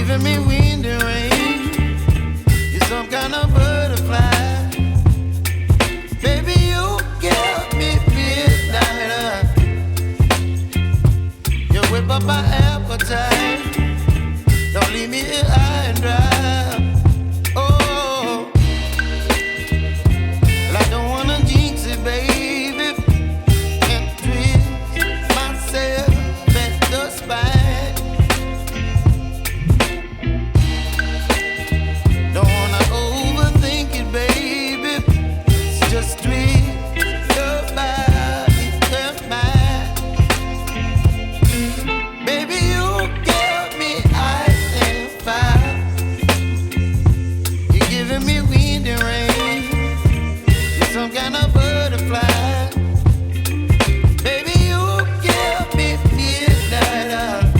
giving me wind and rain. You're some kind of butterfly. Baby, you give me midnight. You whip up my appetite. Don't leave me here high and dry. Oh, well, I don't wanna jinx it, baby. Can't twist myself at the spine. Don't wanna overthink it, baby. It's just twist your body and mine. Baby, you give me ice and fire. You're giving me wind and rain. You're some kind of butterfly. Baby, you give me midnight.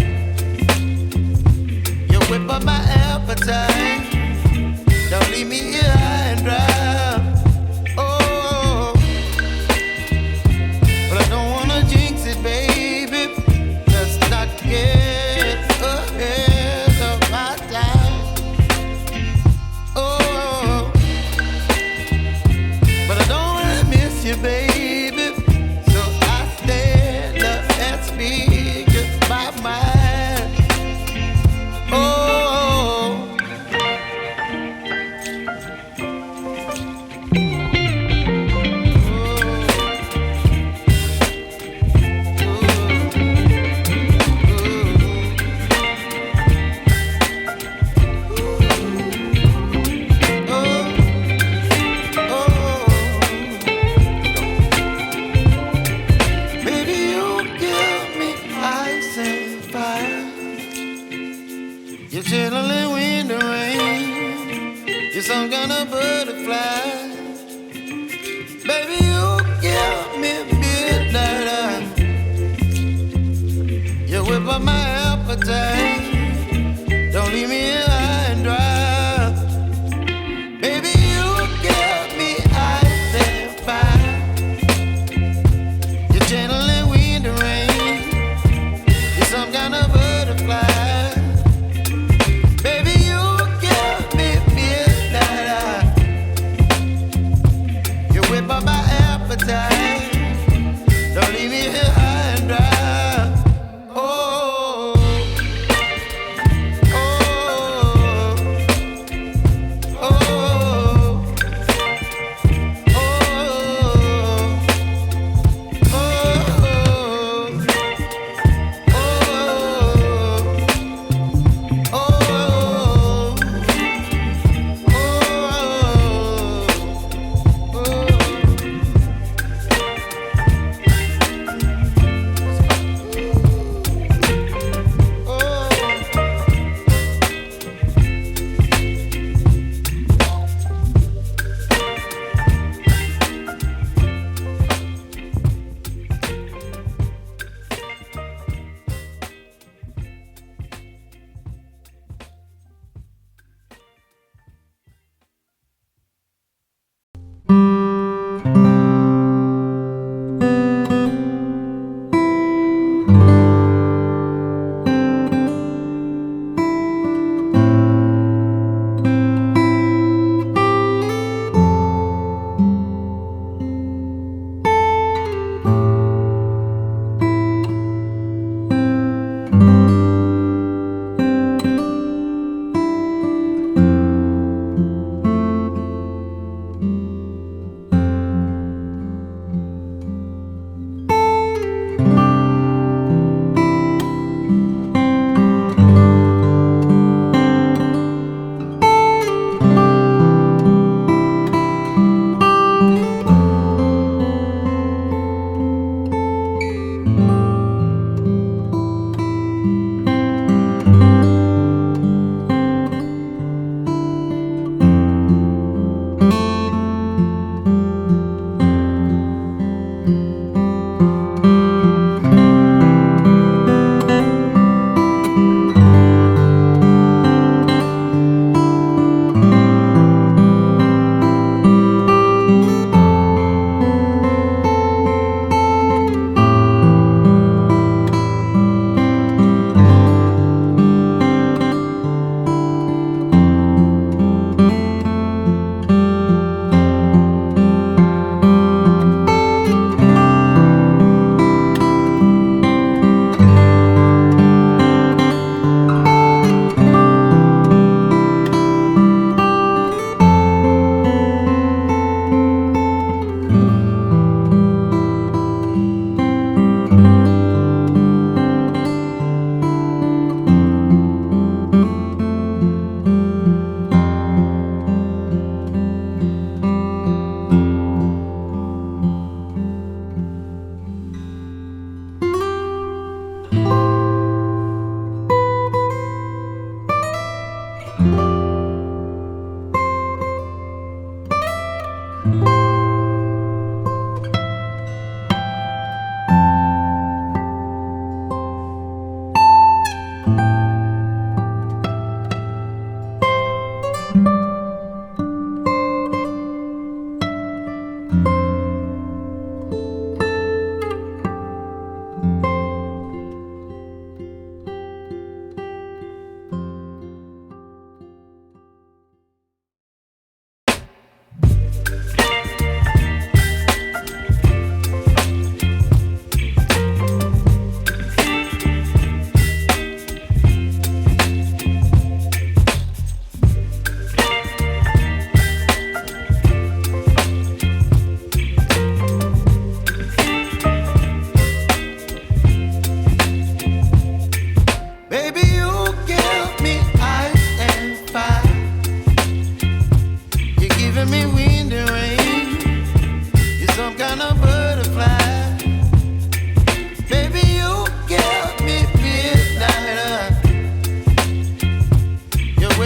You whip up my appetite. Don't leave me here high and dry. Oh, but I don't wanna jinx it, baby. Let's not get ahead of my time. Oh, but I don't wanna miss you, baby. So I stand up and speak my mind. Oh. Baby, you give me ice and fire. You're chilling wind and rain. You're some kind of butterfly. Baby, you give me midnight. You whip up my appetite. Don't leave me here high and dry. Baby, you give me ice and fire. You're channeling wind and rain. You're some kind of butterfly. Baby, you give me midnight. You whip up my appetite. Don't leave me here high and dry. Oh.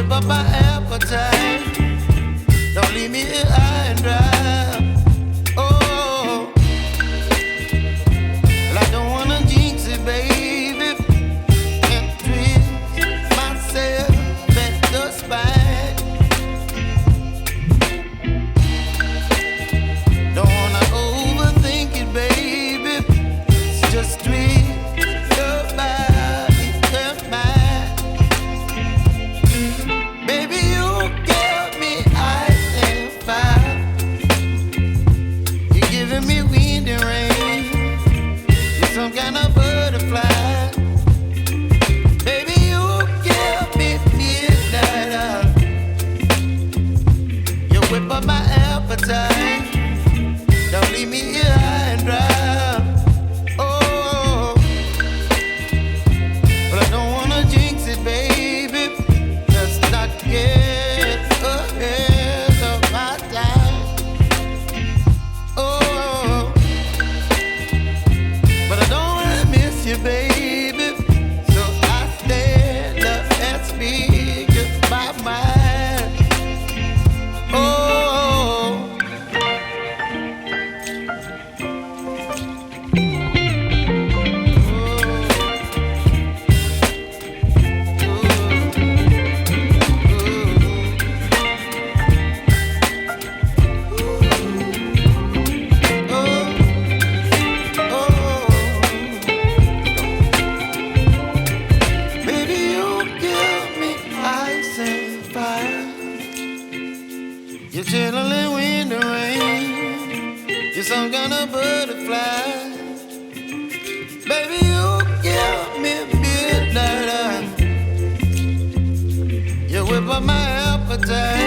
whip up my appetite. Don't leave me here high and dry. Oh, well, I don't wanna jinx it, baby, and twist myself at the spine. Don't wanna overthink it, baby. It's just twist your body and mine. Baby, you give me ice and fire. You're giving me wind and rain. You're some kind of butterfly. Baby, you give me midnight. You whip up my appetite. Don't leave me here high and dry. Oh, but I don't wanna jinx it, baby. Let's not get ahead of my time. Oh, but I don't wanna miss you, baby. So I stand up and speak my mind. Oh. Baby, you give me ice and fire. You're chilling wind and rain. You're some kind of butterfly. Baby, you give me midnight. You whip up my appetite.